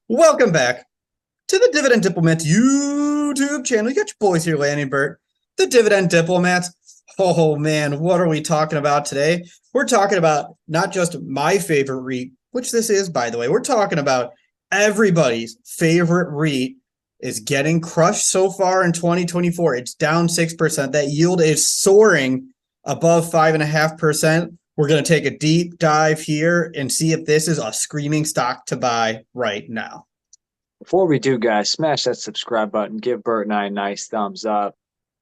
Welcome back to the Dividend Diplomat YouTube channel. You got your boys here, Lanny and Bert, the Dividend Diplomats. Oh man, what are we talking about today? We're talking about not just my favorite REIT, which this is, by the way. We're talking about everybody's favorite REIT is getting crushed so far in 2024. It's down 6%. That yield is soaring above 5.5%. We're going to take a deep dive here and see if this is a screaming stock to buy right now. Before we do, guys, smash that subscribe button. Give Bert and I a nice thumbs up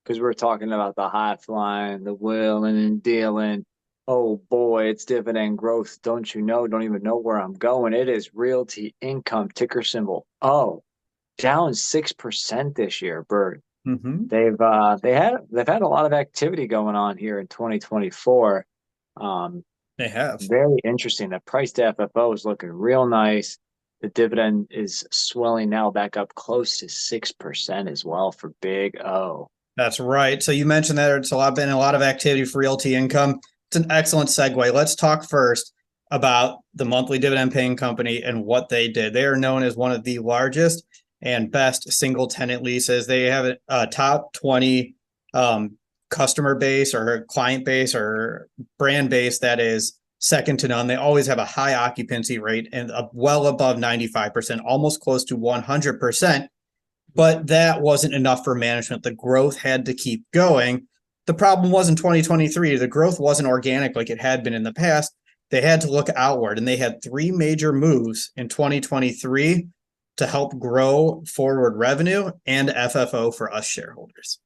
because we're talking about the high flying, the willing and dealing. Oh boy, it's dividend growth. Don't you know? Don't even know where I'm going. It is Realty Income, ticker symbol. Oh, down 6% this year, Bert. Mm-hmm. They've had a lot of activity going on here in 2024. They have. Very interesting. The price to FFO is looking real nice. The dividend is swelling now back up close to 6% as well for Big O. That's right. So you mentioned that it's been a lot of activity for Realty Income. It's an excellent segue. Let's talk first about the monthly dividend paying company and what they did. They are known as one of the largest and best single tenant leases. They have a top 20 customer base or client base or brand base that is second to none. They always have a high occupancy rate and well above 95%, almost close to 100%. But that wasn't enough for management. The growth had to keep going. The problem was in 2023, the growth wasn't organic like it had been in the past. They had to look outward, and they had three major moves in 2023 to help grow forward revenue and FFO for us shareholders.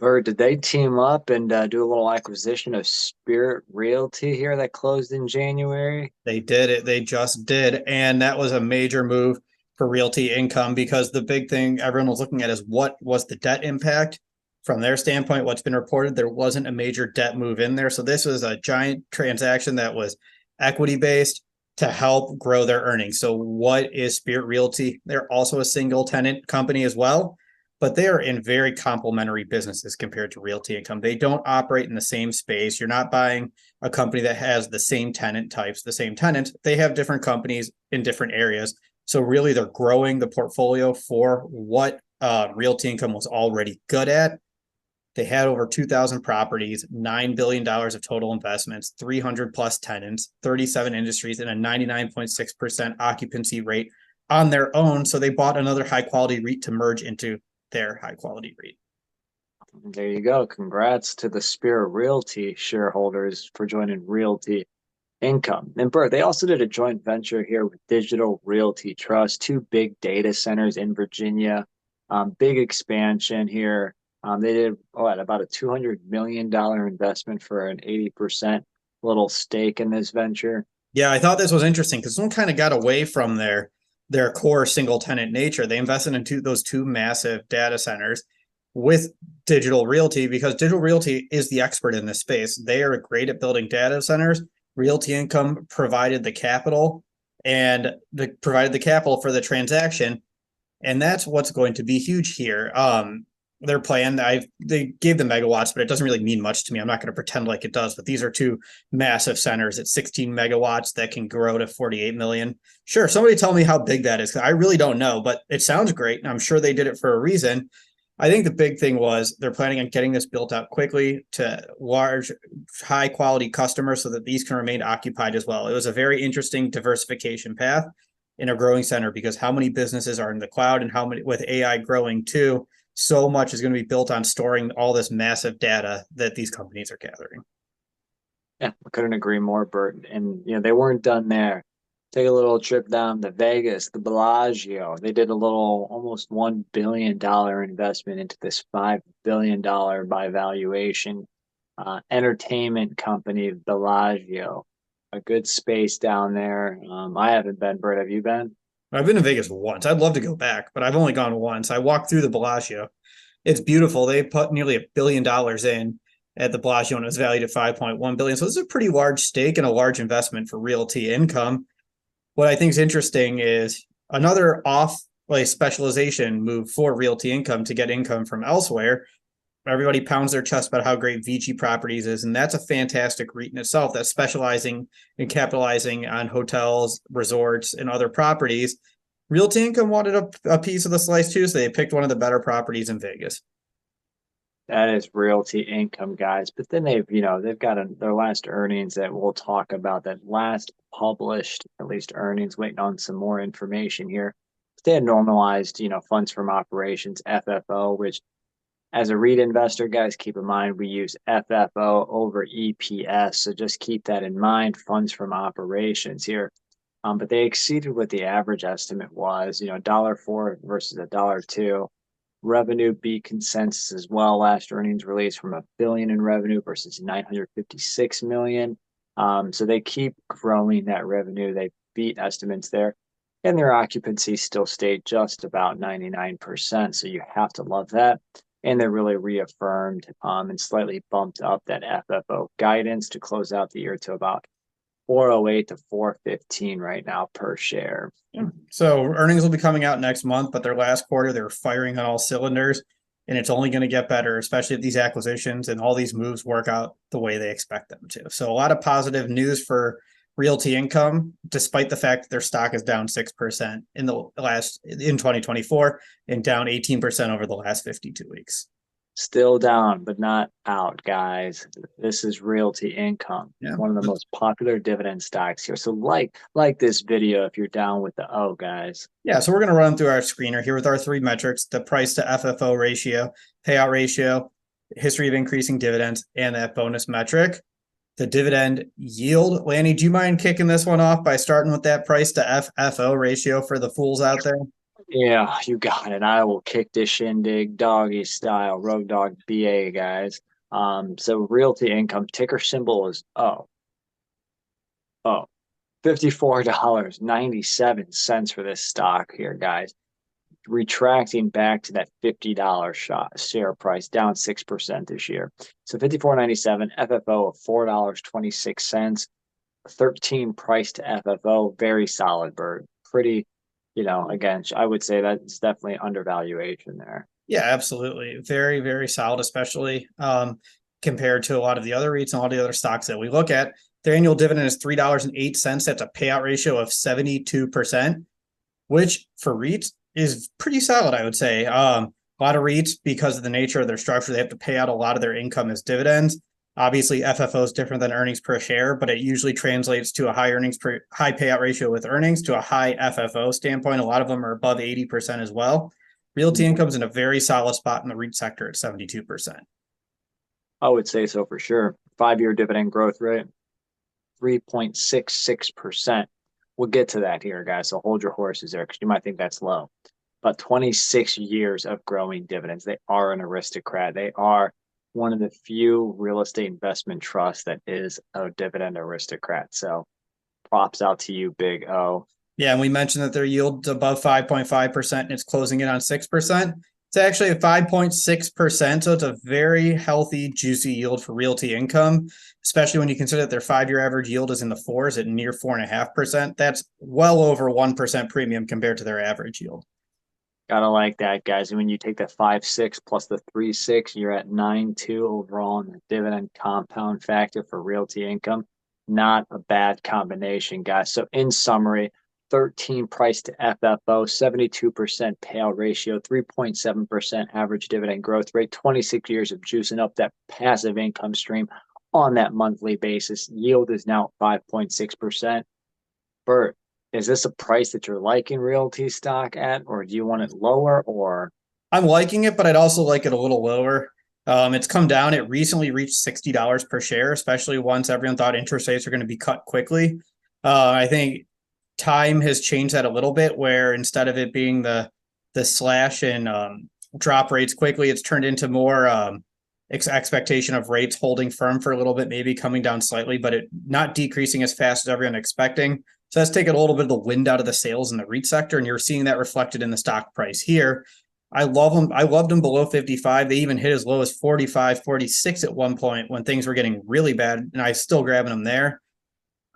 Or did they team up and do a little acquisition of Spirit Realty here that closed in January? They did it. They just did. And that was a major move for Realty Income because the big thing everyone was looking at is what was the debt impact. From their standpoint, what's been reported, there wasn't a major debt move in there. So this was a giant transaction that was equity based to help grow their earnings. So what is Spirit Realty? They're also a single tenant company as well, but they are in very complementary businesses compared to Realty Income. They don't operate in the same space. You're not buying a company that has the same tenant types, the same tenant. They have different companies in different areas. So really they're growing the portfolio for what Realty Income was already good at. They had over 2,000 properties, $9 billion of total investments, 300 plus tenants, 37 industries, and a 99.6% occupancy rate on their own. So they bought another high quality REIT to merge into their high quality REIT. There you go. Congrats to the Spirit Realty shareholders for joining Realty Income. And Bert, they also did a joint venture here with Digital Realty Trust, two big data centers in Virginia, big expansion here. They did about a $200 million investment for an 80% little stake in this venture. Yeah, I thought this was interesting because someone kind of got away from their core single tenant nature. They invested into those two massive data centers with Digital Realty because Digital Realty is the expert in this space. They are great at building data centers. Realty Income provided the capital provided the capital for the transaction. And that's what's going to be huge here. Their plan, they gave the megawatts, but it doesn't really mean much to me. I'm not going to pretend like it does, but these are two massive centers at 16 megawatts that can grow to 48 million. Sure, somebody tell me how big that is, because I really don't know, but it sounds great, and I'm sure they did it for a reason. I think the big thing was they're planning on getting this built out quickly to large, high quality customers so that these can remain occupied as well. It was a very interesting diversification path in a growing center because how many businesses are in the cloud and how many with AI growing too, so much is going to be built on storing all this massive data that these companies are gathering. Yeah, I couldn't agree more, Bert. And they weren't done there. Take a little trip down to Vegas, the Bellagio. They did a little almost $1 billion investment into this $5 billion by valuation entertainment company, Bellagio. A good space down there. I haven't been, Bert. Have you been? I've been to Vegas once. I'd love to go back, but I've only gone once. I walked through the Bellagio. It's beautiful. They put nearly $1 billion in at the Bellagio and it was valued at 5.1 billion. So this is a pretty large stake and a large investment for Realty Income. What I think is interesting is another off like specialization move for Realty Income to get income from elsewhere. everybody pounds their chest about how great VICI Properties is, and that's a fantastic REIT in itself that's specializing in capitalizing on hotels, resorts, and other properties. Realty Income wanted a piece of the slice too, so they picked one of the better properties in Vegas. That is Realty Income, guys. But then they've got their last earnings that we'll talk about, that last published, at least earnings, waiting on some more information here. They had normalized, funds from operations, FFO, which as a REIT investor, guys, keep in mind we use FFO over EPS. So just keep that in mind, funds from operations here. But they exceeded what the average estimate was, $1.04 versus $1.02. Revenue beat consensus as well. Last earnings release from $1 billion in revenue versus 956 million. So they keep growing that revenue. They beat estimates there, and their occupancy still stayed just about 99%. So you have to love that. And they really reaffirmed and slightly bumped up that FFO guidance to close out the year to about 408 to 415 right now per share. Yeah. So earnings will be coming out next month, but their last quarter, they're firing on all cylinders, and it's only going to get better, especially if these acquisitions and all these moves work out the way they expect them to. So a lot of positive news for Realty Income, despite the fact that their stock is down 6% in 2024 and down 18% over the last 52 weeks. Still down, but not out, guys. This is Realty Income, one of the most popular dividend stocks here. So like this video if you're down with the O, guys. Yeah, so we're going to run through our screener here with our three metrics: the price to FFO ratio, payout ratio, history of increasing dividends, and that bonus metric, the dividend yield. Lanny, do you mind kicking this one off by starting with that price to FFO ratio for the fools out there? Yeah, you got it. I will kick this shindig doggy style, Road Dog BA, guys. So Realty Income, ticker symbol is O. $54.97 for this stock here, guys. Retracting back to that $50 share price, down 6% this year. So $54.97, FFO of $4.26, 13 price to FFO, very solid, Bert. Pretty, again, I would say that's definitely undervaluation there. Yeah, absolutely. Very, very solid, especially compared to a lot of the other REITs and all the other stocks that we look at. Their annual dividend is $3.08. That's a payout ratio of 72%, which for REITs is pretty solid, I would say. A lot of REITs, because of the nature of their structure, they have to pay out a lot of their income as dividends. Obviously, FFO is different than earnings per share, but it usually translates to a high payout ratio with earnings to a high FFO standpoint. A lot of them are above 80% as well. Realty Income's in a very solid spot in the REIT sector at 72%. I would say so for sure. 5-year dividend growth rate, 3.66%. We'll get to that here, guys. So hold your horses there because you might think that's low. But 26 years of growing dividends. They are an aristocrat. They are one of the few real estate investment trusts that is a dividend aristocrat. So props out to you, Big O. Yeah, and we mentioned that their yield's above 5.5% and it's closing in on 6%. It's actually at 5.6%, so it's a very healthy, juicy yield for Realty Income, especially when you consider that their 5-year average yield is in the 4s at near 4.5%. That's well over 1% premium compared to their average yield. Gotta like that, guys. And when you take the 5.6 plus the 3.6, you're at 9.2 overall in the dividend compound factor for Realty Income. Not a bad combination, guys. So in summary, 13 price to FFO, 72% payout ratio, 3.7% average dividend growth rate, 26 years of juicing up that passive income stream on that monthly basis. Yield is now 5.6%. Bert, is this a price that you're liking realty stock at, or do you want it lower? Or I'm liking it, but I'd also like it a little lower. It's come down. It recently reached $60 per share, especially once everyone thought interest rates are going to be cut quickly. I think time has changed that a little bit, where instead of it being the slash and drop rates quickly, it's turned into more expectation of rates holding firm for a little bit, maybe coming down slightly, but it not decreasing as fast as everyone expecting. So that's taken a little bit of the wind out of the sails in the REIT sector, and you're seeing that reflected in the stock price here. I love them. I loved them below 55. They even hit as low as 45, 46 at one point when things were getting really bad, and I still grabbing them there.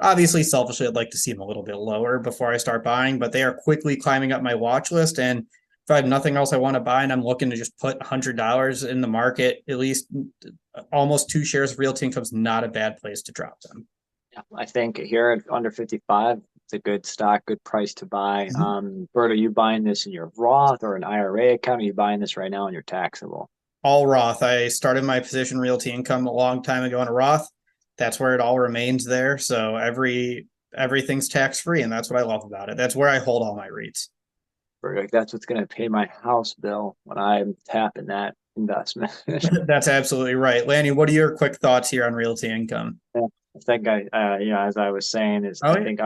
Obviously, selfishly, I'd like to see them a little bit lower before I start buying, but they are quickly climbing up my watch list. And if I have nothing else I want to buy and I'm looking to just put $100 in the market, at least almost 2 shares of Realty Income is not a bad place to drop them. Yeah, I think here at under 55, it's a good stock, good price to buy. Bert, are you buying this in your Roth or an IRA account? Are you buying this right now in your taxable? All Roth. I started my position Realty Income a long time ago in a Roth. That's where it all remains there. So everything's tax free, and that's what I love about it. That's where I hold all my REITs. Bert, like, that's what's going to pay my house bill when I'm tapping that investment. That's absolutely right. Lanny, what are your quick thoughts here on Realty Income? I think as I was saying, is Oh I yeah. think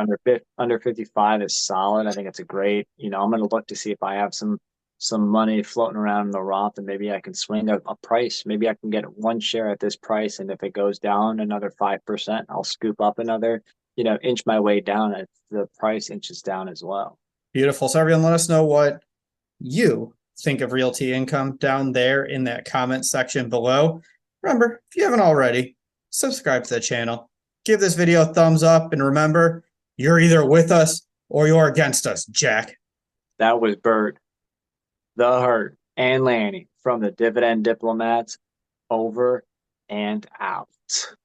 under 55 is solid. I think it's a great, I'm going to look to see if I have some money floating around in the Roth, and maybe I can swing a price. Maybe I can get one share at this price, and if it goes down another 5%, I'll scoop up another, inch my way down as the price inches down as well. Beautiful. So everyone, let us know what you think of Realty Income down there in that comment section below. Remember, if you haven't already, subscribe to the channel. Give this video a thumbs up, and remember, you're either with us or you're against us, Jack. That was Bert, the Hurt, and Lanny from the Dividend Diplomats, over and out.